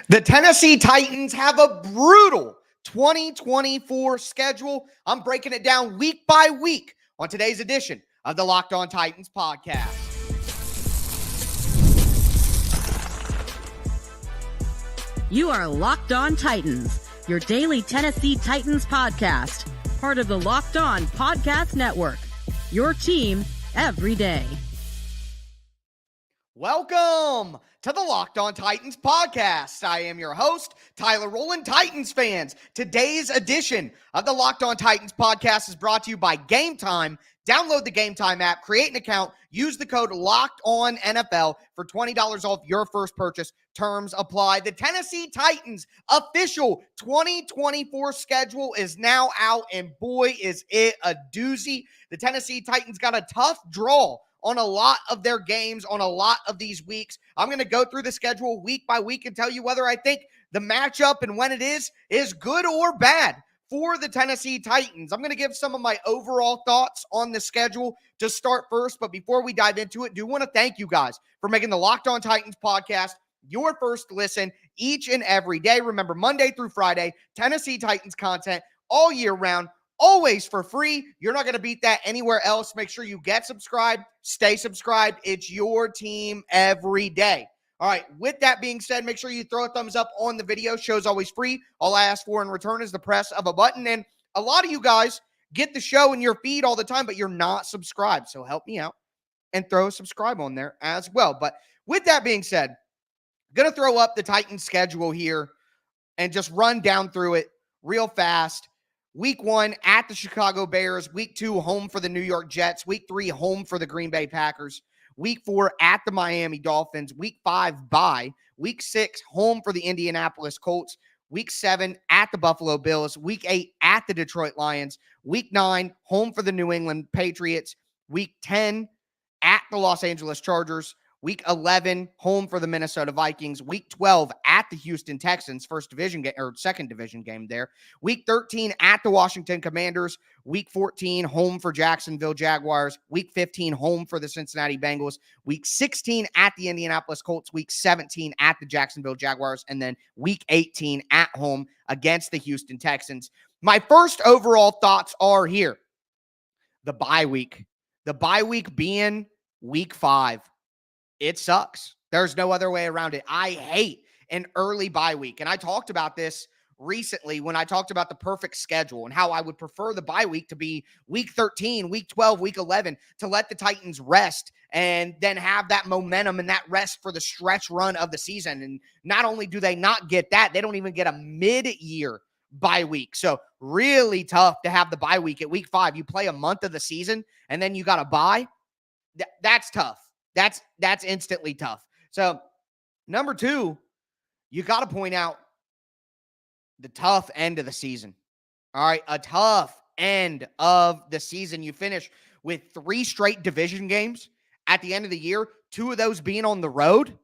The Tennessee Titans have a brutal 2024 schedule. I'm breaking it down week by week on today's edition of the Locked On Titans podcast. You are Locked On Titans, your daily Tennessee Titans podcast, part of the Locked On Podcast Network, your team every day. Welcome to the Locked On Titans podcast. I am your host, Tyler Rowland. Titans fans, today's edition of the Locked On Titans podcast is brought to you by Gametime. Download the Gametime app, create an account, use the code LOCKEDONNFL for $20 off your first purchase. Terms apply. The Tennessee Titans official 2024 schedule is now out, and boy, is it a doozy. The Tennessee Titans got a tough draw on a lot of their games, on a lot of these weeks. I'm going to go through the schedule week by week and tell you whether I think the matchup and when it is good or bad for the Tennessee Titans. I'm going to give some of my overall thoughts on the schedule to start first, but before we dive into it, I do want to thank you guys for making the Locked On Titans podcast your first listen each and every day. Remember, Monday through Friday, Tennessee Titans content all year round, always for free. You're not going to beat that anywhere else. Make sure you get subscribed, stay subscribed. It's your team every day. All right, with that being said, make sure you throw a thumbs up on the video. Show's always free. All I ask for in return is the press of a button. And a lot of you guys get the show in your feed all the time, but you're not subscribed. So help me out and throw a subscribe on there as well. But with that being said, I'm going to throw up the Titans schedule here and just run down through it real fast. Week 1 at the Chicago Bears. Week 2, home for the New York Jets. Week 3, home for the Green Bay Packers. Week 4 at the Miami Dolphins. Week 5, bye. Week 6, home for the Indianapolis Colts. Week 7 at the Buffalo Bills. Week 8 at the Detroit Lions. Week 9, home for the New England Patriots. Week 10 at the Los Angeles Chargers. Week 11, home for the Minnesota Vikings. Week 12 at the Houston Texans, second division game there. Week 13 at the Washington Commanders. Week 14, home for Jacksonville Jaguars. Week 15, home for the Cincinnati Bengals. Week 16 at the Indianapolis Colts. Week 17 at the Jacksonville Jaguars. And then week 18 at home against the Houston Texans. My first overall thoughts are here. The bye week. The bye week being week 5. It sucks. There's no other way around it. I hate an early bye week. And I talked about this recently when I talked about the perfect schedule and how I would prefer the bye week to be week 13, week 12, week 11 to let the Titans rest and then have that momentum and that rest for the stretch run of the season. And not only do they not get that, they don't even get a mid-year bye week. So really tough to have the bye week at week 5. You play a month of the season and then you got to bye. That's tough. That's instantly tough. So, number 2, you got to point out the tough end of the season. All right, a tough end of the season. You finish with 3 straight division games at the end of the year, 2 of those being on the road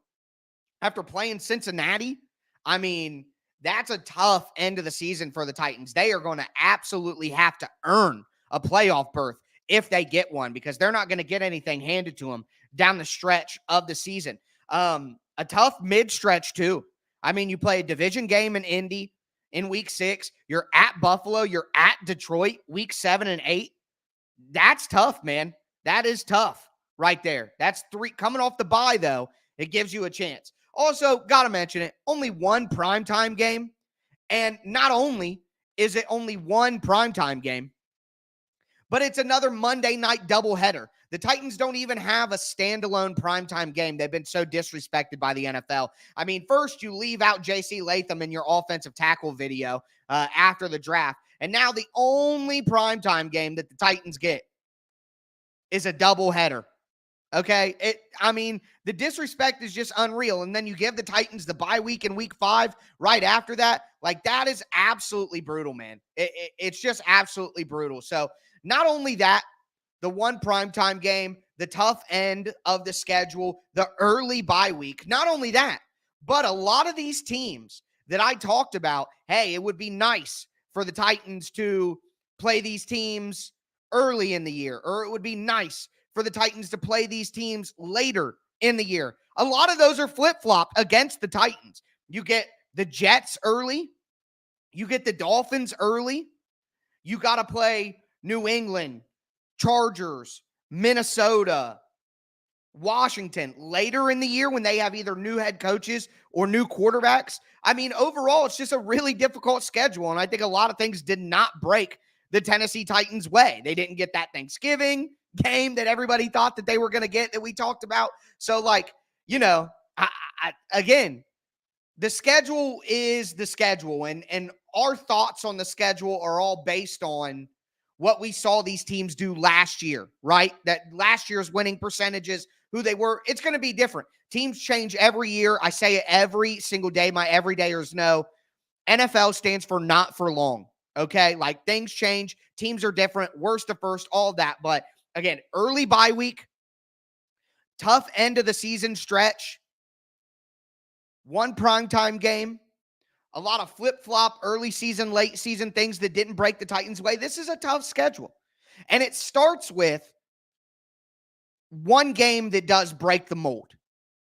after playing Cincinnati. I mean, that's a tough end of the season for the Titans. They are going to absolutely have to earn a playoff berth if they get one, because they're not going to get anything handed to them down the stretch of the season. A tough mid-stretch, too. I mean, you play a division game in Indy in week 6. You're at Buffalo. You're at Detroit week 7 and 8. That's tough, man. That is tough right there. That's 3. Coming off the bye, though, it gives you a chance. Also, got to mention it, only one primetime game. And not only is it only one primetime game, but it's another Monday night doubleheader. The Titans don't even have a standalone primetime game. They've been so disrespected by the NFL. I mean, first you leave out J.C. Latham in your offensive tackle video after the draft. And now the only primetime game that the Titans get is a doubleheader. Okay? The disrespect is just unreal. And then you give the Titans the bye week in week 5 right after that. Like, that is absolutely brutal, man. It's just absolutely brutal. So, not only that, the one primetime game, the tough end of the schedule, the early bye week. Not only that, but a lot of these teams that I talked about, hey, it would be nice for the Titans to play these teams early in the year, or it would be nice for the Titans to play these teams later in the year. A lot of those are flip-flop against the Titans. You get the Jets early. You get the Dolphins early. You got to play New England, Chargers, Minnesota, Washington later in the year when they have either new head coaches or new quarterbacks. I mean, overall, it's just a really difficult schedule. And I think a lot of things did not break the Tennessee Titans' way. They didn't get that Thanksgiving game that everybody thought that they were going to get that we talked about. So, like, you know, again, the schedule is the schedule. And our thoughts on the schedule are all based on what we saw these teams do last year, right? That last year's winning percentages, who they were. It's going to be different. Teams change every year. I say it every single day. My everydayers know NFL stands for not for long, okay? Like, things change. Teams are different. Worst to first, all that. But, again, early bye week, tough end of the season stretch, one primetime game, a lot of flip-flop early season, late season things that didn't break the Titans' way. This is a tough schedule. And it starts with one game that does break the mold.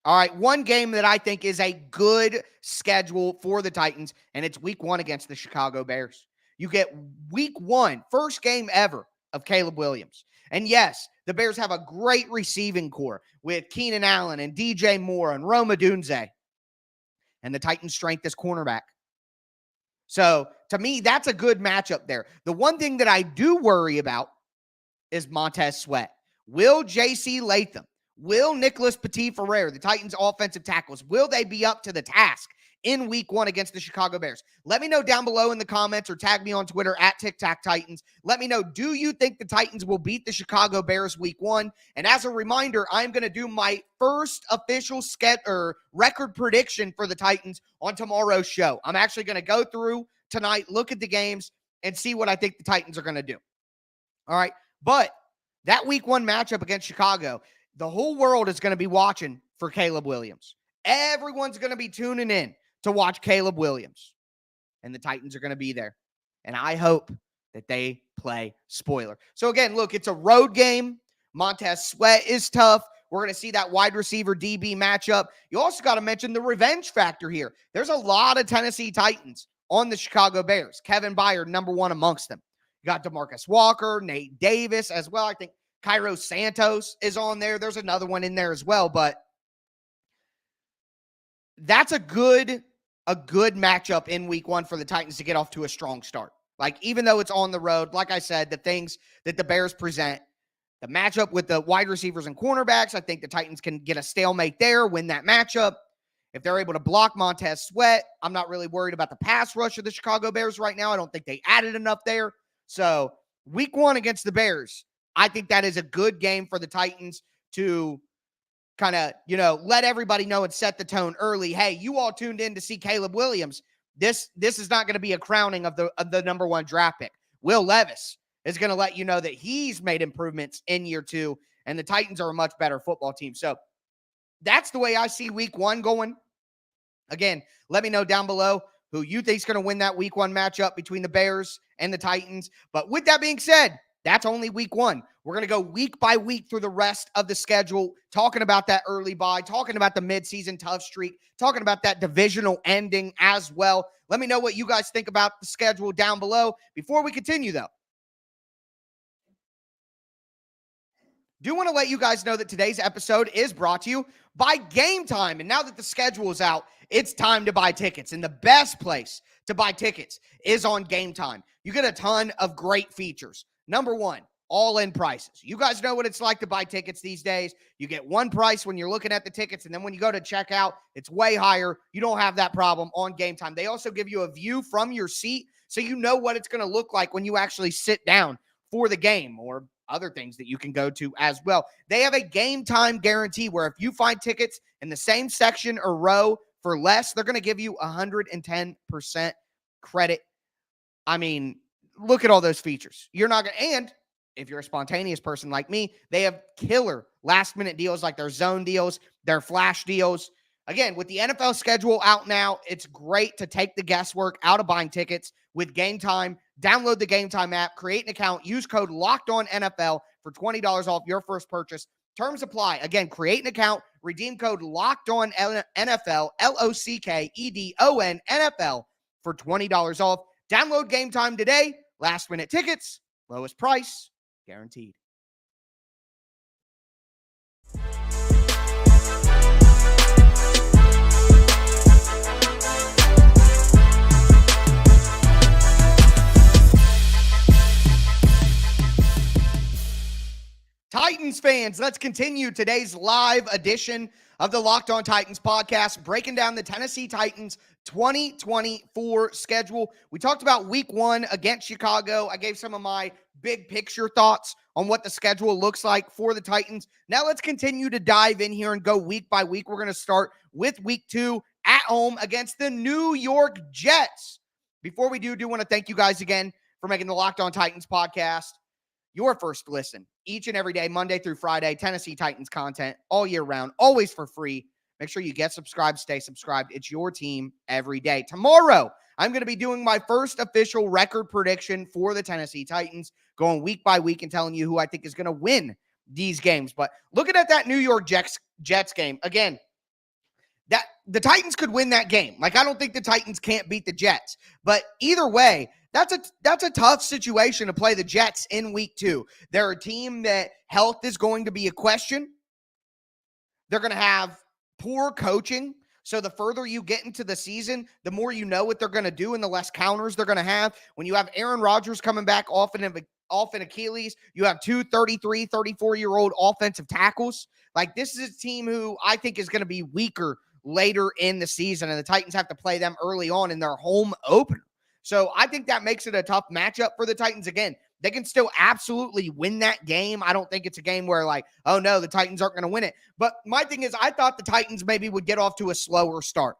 All right, one game that I think is a good schedule for the Titans, and it's week 1 against the Chicago Bears. You get week 1, first game ever of Caleb Williams. And yes, the Bears have a great receiving core with Keenan Allen and DJ Moore and Rome Odunze. And the Titans' strength is cornerback. So, to me, that's a good matchup there. The one thing that I do worry about is Montez Sweat. Will J.C. Latham, will Nicholas Petit-Ferrer, the Titans' offensive tackles, will they be up to the task in week 1 against the Chicago Bears? Let me know down below in the comments or tag me on Twitter at TicTacTitans. Let me know, do you think the Titans will beat the Chicago Bears week 1? And as a reminder, I'm going to do my first official record prediction for the Titans on tomorrow's show. I'm actually going to go through tonight, look at the games, and see what I think the Titans are going to do. All right, but that week 1 matchup against Chicago, the whole world is going to be watching for Caleb Williams. Everyone's going to be tuning in to watch Caleb Williams. And the Titans are going to be there. And I hope that they play spoiler. So again, look, it's a road game. Montez Sweat is tough. We're going to see that wide receiver DB matchup. You also got to mention the revenge factor here. There's a lot of Tennessee Titans on the Chicago Bears. Kevin Byard, number 1 amongst them. You got DeMarcus Walker, Nate Davis as well. I think Cairo Santos is on there. There's another one in there as well, but that's a good matchup in week 1 for the Titans to get off to a strong start. Like, even though it's on the road, like I said, the things that the Bears present, the matchup with the wide receivers and cornerbacks, I think the Titans can get a stalemate there, win that matchup. If they're able to block Montez Sweat, I'm not really worried about the pass rush of the Chicago Bears right now. I don't think they added enough there. So week 1 against the Bears, I think that is a good game for the Titans to kind of, let everybody know and set the tone early. Hey, you all tuned in to see Caleb Williams. This is not going to be a crowning of the number 1 draft pick. Will Levis is going to let you know that he's made improvements in year 2, and the Titans are a much better football team. So that's the way I see week 1 going. Again, let me know down below who you think is going to win that week 1 matchup between the Bears and the Titans. But with that being said, that's only week 1. We're going to go week by week through the rest of the schedule, talking about that early bye, talking about the midseason tough streak, talking about that divisional ending as well. Let me know what you guys think about the schedule down below. Before we continue, though, do want to let you guys know that today's episode is brought to you by Gametime. And now that the schedule is out, it's time to buy tickets. And the best place to buy tickets is on Gametime. You get a ton of great features. Number 1, all-in prices. You guys know what it's like to buy tickets these days. You get one price when you're looking at the tickets, and then when you go to checkout, it's way higher. You don't have that problem on Gametime. They also give you a view from your seat, so you know what it's going to look like when you actually sit down for the game, or other things that you can go to as well. They have a Gametime guarantee where if you find tickets in the same section or row for less, they're going to give you 110% credit. I mean, look at all those features. You're not going to, and if you're a spontaneous person like me, they have killer last-minute deals like their zone deals, their flash deals. Again, with the NFL schedule out now, it's great to take the guesswork out of buying tickets with Gametime. Download the Gametime app, create an account, use code LOCKEDONNFL for $20 off your first purchase. Terms apply. Again, create an account, Redeem code LOCKEDON NFL, LOCKEDON NFL for $20 off. Download Game Time today. Last minute tickets, lowest price, guaranteed. Titans fans, let's continue today's live edition of the Locked On Titans podcast, breaking down the Tennessee Titans 2024 schedule. We talked about week 1 against Chicago. I gave some of my big picture thoughts on what the schedule looks like for the Titans. Now let's continue to dive in here and go week by week. We're going to start with week 2 at home against the New York Jets. Before we do want to thank you guys again for making the Locked On Titans podcast your first listen each and every day, Monday through Friday. Tennessee Titans content all year round, always for free. Make sure you get subscribed, stay subscribed. It's your team every day. Tomorrow, I'm going to be doing my first official record prediction for the Tennessee Titans, going week by week and telling you who I think is going to win these games. But looking at that New York Jets game, again, that the Titans could win that game. Like, I don't think the Titans can't beat the Jets. But either way, that's a tough situation to play the Jets in week 2. They're a team that health is going to be a question. They're going to have poor coaching. So the further you get into the season, the more you know what they're going to do and the less counters they're going to have. When you have Aaron Rodgers coming back off an Achilles, you have 2 33, 34-year-old offensive tackles. Like, this is a team who I think is going to be weaker later in the season, and the Titans have to play them early on in their home opener. So I think that makes it a tough matchup for the Titans. Again, they can still absolutely win that game. I don't think it's a game where, like, oh no, the Titans aren't going to win it. But my thing is, I thought the Titans maybe would get off to a slower start.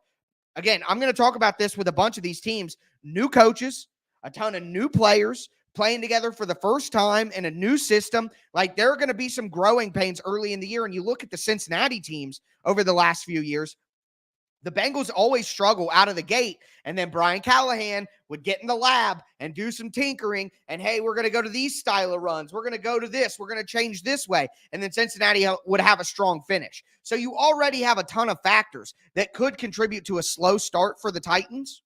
Again, I'm going to talk about this with a bunch of these teams. New coaches, a ton of new players playing together for the first time in a new system. Like, there are going to be some growing pains early in the year. And you look at the Cincinnati teams over the last few years, the Bengals always struggle out of the gate, and then Brian Callahan would get in the lab and do some tinkering, and hey, we're going to go to these style of runs. We're going to go to this. We're going to change this way. And then Cincinnati would have a strong finish. So you already have a ton of factors that could contribute to a slow start for the Titans.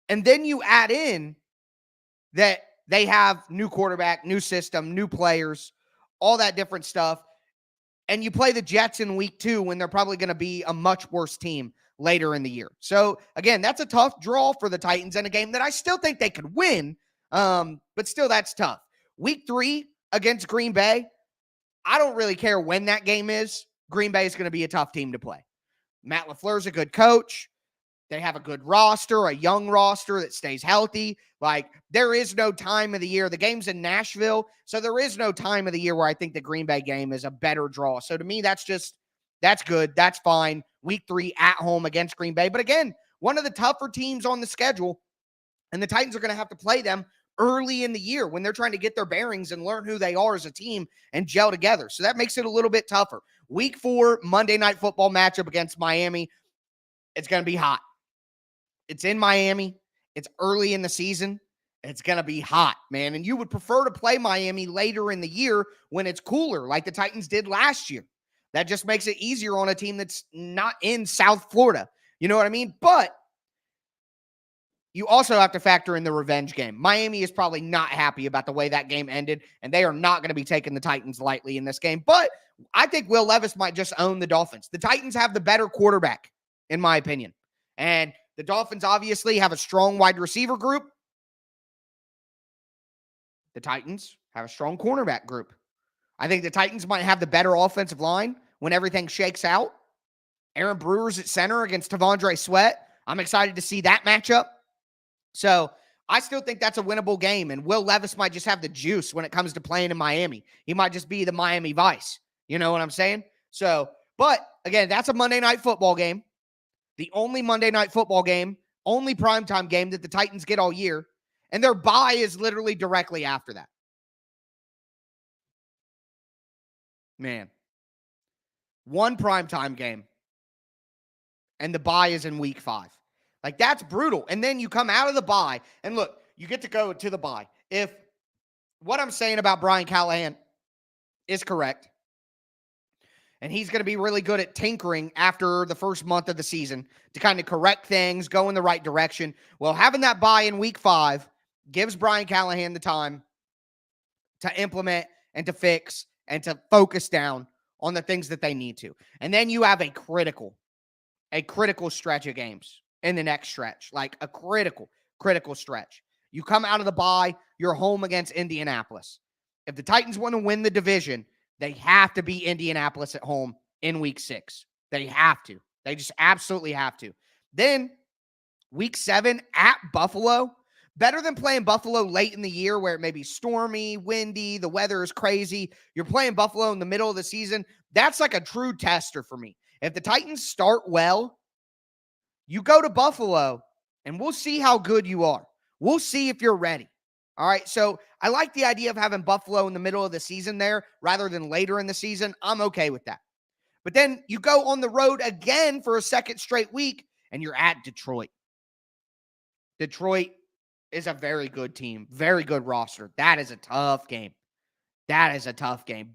And then you add in that they have new quarterback, new system, new players, all that different stuff. And you play the Jets in week 2 when they're probably going to be a much worse team later in the year. So, again, that's a tough draw for the Titans in a game that I still think they could win, but still that's tough. Week 3 against Green Bay, I don't really care when that game is. Green Bay is going to be a tough team to play. Matt LaFleur's a good coach. They have a good roster, a young roster that stays healthy. Like, there is no time of the year. The game's in Nashville, so there is no time of the year where I think the Green Bay game is a better draw. So to me, that's good. That's fine. Week 3 at home against Green Bay. But again, one of the tougher teams on the schedule, and the Titans are going to have to play them early in the year when they're trying to get their bearings and learn who they are as a team and gel together. So that makes it a little bit tougher. Week 4, Monday Night Football matchup against Miami. It's going to be hot. It's in Miami. It's early in the season. It's going to be hot, man. And you would prefer to play Miami later in the year when it's cooler, like the Titans did last year. That just makes it easier on a team that's not in South Florida. You know what I mean? But you also have to factor in the revenge game. Miami is probably not happy about the way that game ended, and they are not going to be taking the Titans lightly in this game. But I think Will Levis might just own the Dolphins. The Titans have the better quarterback, in my opinion. And the Dolphins obviously have a strong wide receiver group. The Titans have a strong cornerback group. I think the Titans might have the better offensive line when everything shakes out. Aaron Brewer's at center against Tavondre Sweat. I'm excited to see that matchup. So I still think that's a winnable game, and Will Levis might just have the juice when it comes to playing in Miami. He might just be the Miami Vice. You know what I'm saying? So, but again, that's a Monday Night Football game. The only Monday Night Football game, only primetime game that the Titans get all year, and their bye is literally directly after that. Man. One primetime game, and the bye is in week 5. Like, that's brutal. And then you come out of the bye, and look, you get to go to the bye. If what I'm saying about Brian Callahan is correct, And he's going to be really good at tinkering after the first month of the season to kind of correct things, go in the right direction. Well, having that bye in week 5 gives Brian Callahan the time to implement and to fix and to focus down on the things that they need to. And then you have a critical stretch of games in the next stretch, like a critical stretch. You come out of the bye, you're home against Indianapolis. If the Titans want to win the division, they have to beat Indianapolis at home in week 6. They have to. They just absolutely have to. Then week 7 at Buffalo. Better than playing Buffalo late in the year where it may be stormy, windy, the weather is crazy. You're playing Buffalo in the middle of the season. That's like a true tester for me. If the Titans start well, you go to Buffalo and we'll see how good you are. We'll see if you're ready. All right, so I like the idea of having Buffalo in the middle of the season there rather than later in the season. I'm okay with that. But then you go on the road again for a second straight week and you're at Detroit. Detroit is a very good team, very good roster. That is a tough game.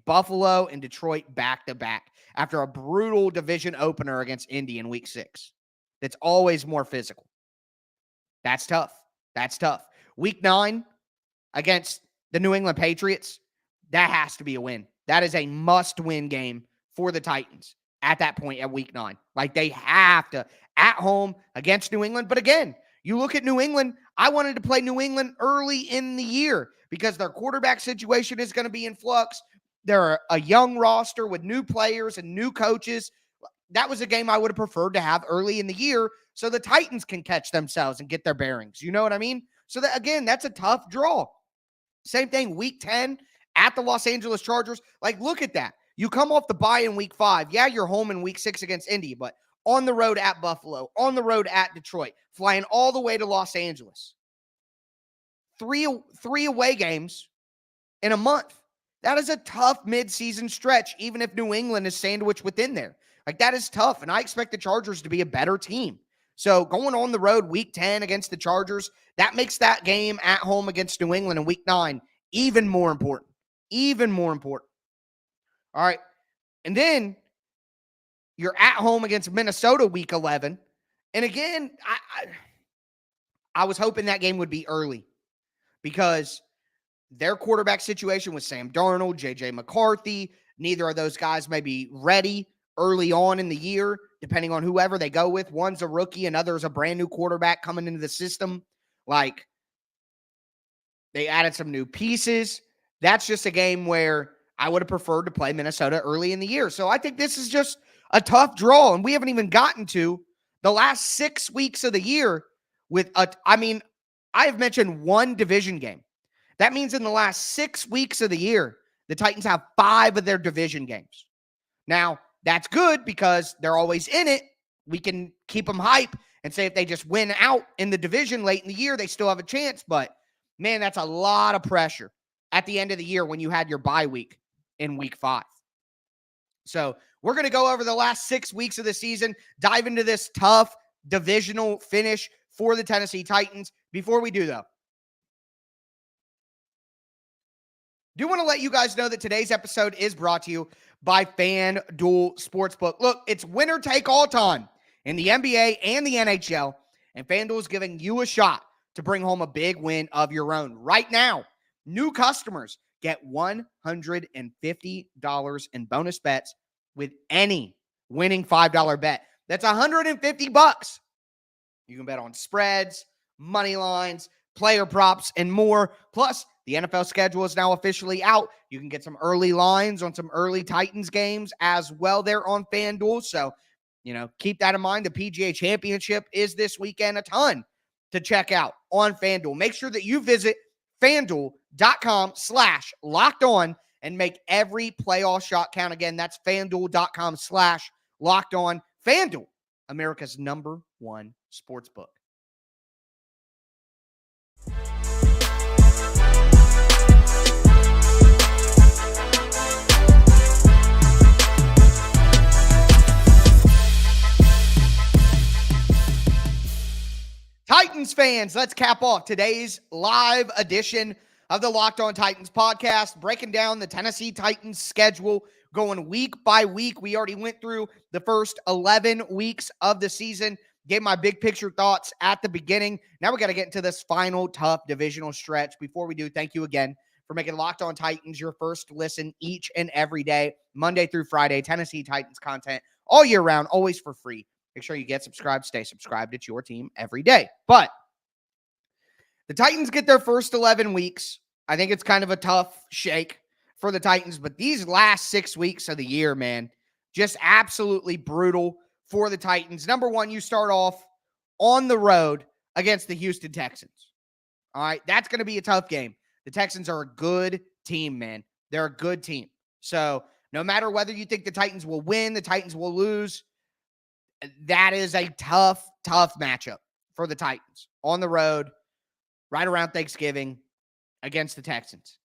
Buffalo and Detroit back-to-back after a brutal division opener against Indy in week 6. That's always more physical. That's tough. Week 9 against the New England Patriots, that has to be a win. That is a must-win game for the Titans at that point at week 9. Like, they have to, at home against New England. But again, you look at New England, I wanted to play New England early in the year because their quarterback situation is going to be in flux. They're a young roster with new players and new coaches. That was a game I would have preferred to have early in the year so the Titans can catch themselves and get their bearings. You know what I mean? So that, again, that's a tough draw. Same thing, week 10 at the Los Angeles Chargers. Like, look at that. You come off the bye in week 5. Yeah, you're home in week 6 against Indy, but on the road at Buffalo, on the road at Detroit, flying all the way to Los Angeles. Three away games in a month. That is a tough midseason stretch, even if New England is sandwiched within there. Like, that is tough, and I expect the Chargers to be a better team. So going on the road week 10 against the Chargers, that makes that game at home against New England in week 9 even more important. All right, and then you're at home against Minnesota week 11. And again, I was hoping that game would be early because their quarterback situation with Sam Darnold, J.J. McCarthy, neither of those guys may be ready early on in the year, depending on whoever they go with. One's a rookie, another's a brand new quarterback coming into the system. Like, they added some new pieces. That's just a game where I would have preferred to play Minnesota early in the year. So I think this is just a tough draw, and we haven't even gotten to the last 6 weeks of the year with I have mentioned one division game. That means in the last 6 weeks of the year, the Titans have 5 of their division games. Now, that's good because they're always in it. We can keep them hype and say if they just win out in the division late in the year, they still have a chance. But, man, that's a lot of pressure at the end of the year when you had your bye week in week 5. So we're going to go over the last 6 weeks of the season, dive into this tough divisional finish for the Tennessee Titans. Before we do, though, do want to let you guys know that today's episode is brought to you by FanDuel Sportsbook. Look, it's winner take all time in the NBA and the NHL, and FanDuel is giving you a shot to bring home a big win of your own. Right now, new customers get $150 in bonus bets with any winning $5 bet. That's $150. You can bet on spreads, money lines, player props, and more. Plus, the NFL schedule is now officially out. You can get some early lines on some early Titans games as well there on FanDuel. So, keep that in mind. The PGA Championship is this weekend. A ton to check out on FanDuel. Make sure that you visit FanDuel.com/lockedon and make every playoff shot count. Again, that's FanDuel.com/lockedon. FanDuel, America's #1 sportsbook. Titans fans, let's cap off today's live edition of the Locked On Titans podcast, breaking down the Tennessee Titans schedule going week by week. We already went through the first 11 weeks of the season, gave my big picture thoughts at the beginning. Now we got to get into this final tough divisional stretch. Before we do, thank you again for making Locked On Titans your first listen each and every day, Monday through Friday. Tennessee Titans content all year round, always for free. Make sure you get subscribed, stay subscribed. It's your team every day. But the Titans get their first 11 weeks. I think it's kind of a tough shake for the Titans, but these last 6 weeks of the year, man, just absolutely brutal for the Titans. Number one, you start off on the road against the Houston Texans. All right, that's going to be a tough game. The Texans are a good team, man. They're a good team. So no matter whether you think the Titans will win, the Titans will lose, that is a tough matchup for the Titans on the road right around Thanksgiving against the Texans.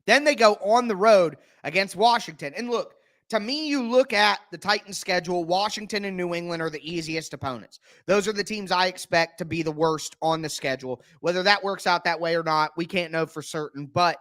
Then they go on the road against Washington. And look, to me, you look at the Titans' schedule, Washington and New England are the easiest opponents. Those are the teams I expect to be the worst on the schedule. Whether that works out that way or not, we can't know for certain. But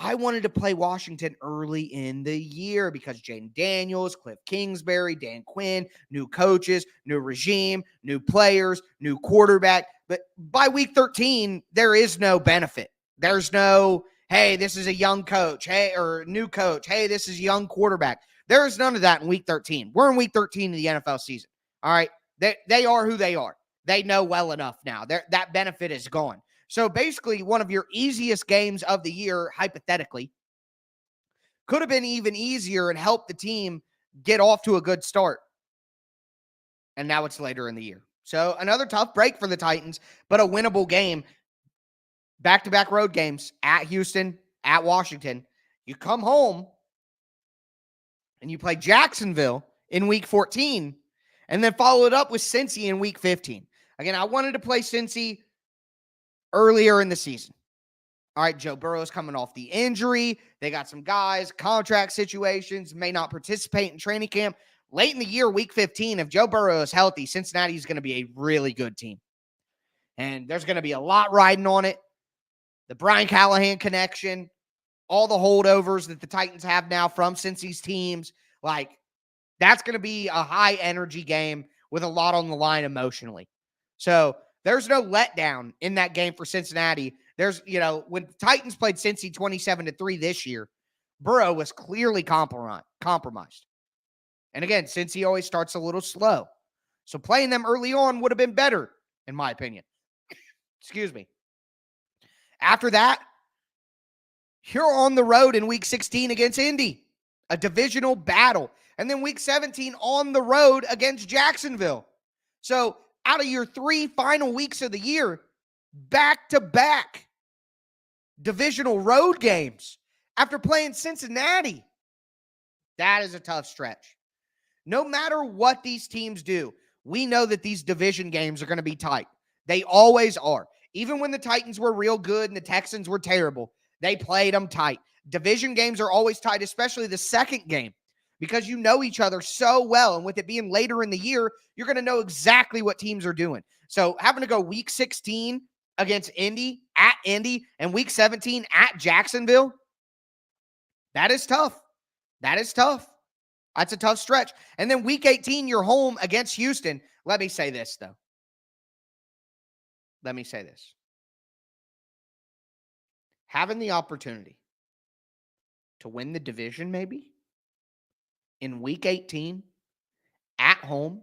I wanted to play Washington early in the year because Jaden Daniels, Cliff Kingsbury, Dan Quinn, new coaches, new regime, new players, new quarterback. But by week 13, there is no benefit. There's no, hey, this is a young coach, hey, or new coach, hey, this is a young quarterback. There is none of that in week 13. We're in week 13 of the NFL season. All right. They are who they are. They know well enough now. That benefit is gone. So basically, one of your easiest games of the year, hypothetically, could have been even easier and helped the team get off to a good start. And now it's later in the year. So another tough break for the Titans, but a winnable game. Back-to-back road games at Houston, at Washington. You come home and you play Jacksonville in week 14 and then follow it up with Cincy in week 15. Again, I wanted to play Cincy earlier in the season. All right, Joe Burrow's coming off the injury. They got some guys, contract situations, may not participate in training camp. Late in the year, week 15, if Joe Burrow is healthy, Cincinnati is going to be a really good team. And there's going to be a lot riding on it. The Brian Callahan connection, all the holdovers that the Titans have now from Cincy's teams, like that's going to be a high-energy game with a lot on the line emotionally. So there's no letdown in that game for Cincinnati. There's, when the Titans played Cincy 27-3 this year, Burrow was clearly compromised. And again, Cincy always starts a little slow. So playing them early on would have been better, in my opinion. Excuse me. After that, you're on the road in week 16 against Indy, a divisional battle. And then week 17 on the road against Jacksonville. So out of your 3 final weeks of the year, back-to-back divisional road games after playing Cincinnati. That is a tough stretch. No matter what these teams do, we know that these division games are going to be tight. They always are. Even when the Titans were real good and the Texans were terrible, they played them tight. Division games are always tight, especially the second game, because you know each other so well. And with it being later in the year, you're going to know exactly what teams are doing. So having to go week 16 against Indy, at Indy, and week 17 at Jacksonville, that is tough. That is tough. That's a tough stretch. And then week 18, you're home against Houston. Let me say this, though. Let me say this. Having the opportunity to win the division, maybe, in week 18, at home,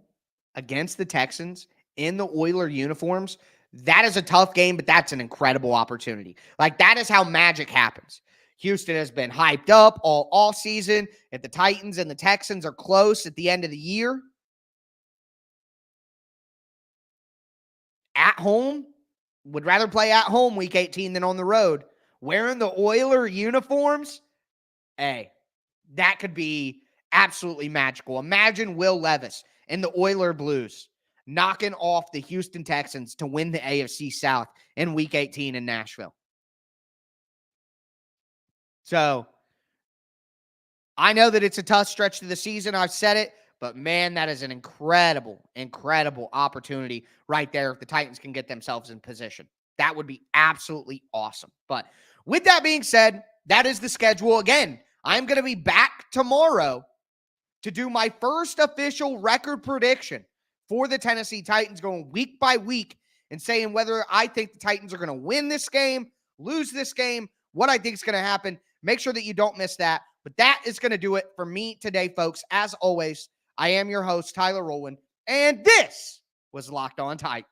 against the Texans, in the Oiler uniforms, that is a tough game, but that's an incredible opportunity. Like, that is how magic happens. Houston has been hyped up all season. If the Titans and the Texans are close at the end of the year, at home, would rather play at home week 18 than on the road. Wearing the Oiler uniforms, hey, that could be absolutely magical. Imagine Will Levis in the Oiler Blues knocking off the Houston Texans to win the AFC South in week 18 in Nashville. So, I know that it's a tough stretch to the season. I've said it. But, man, that is an incredible, incredible opportunity right there if the Titans can get themselves in position. That would be absolutely awesome. But with that being said, that is the schedule. Again, I'm going to be back tomorrow to do my first official record prediction for the Tennessee Titans, going week by week and saying whether I think the Titans are going to win this game, lose this game, what I think is going to happen. Make sure that you don't miss that. But that is going to do it for me today, folks. As always, I am your host, Tyler Rowland, and this was Locked On Titans.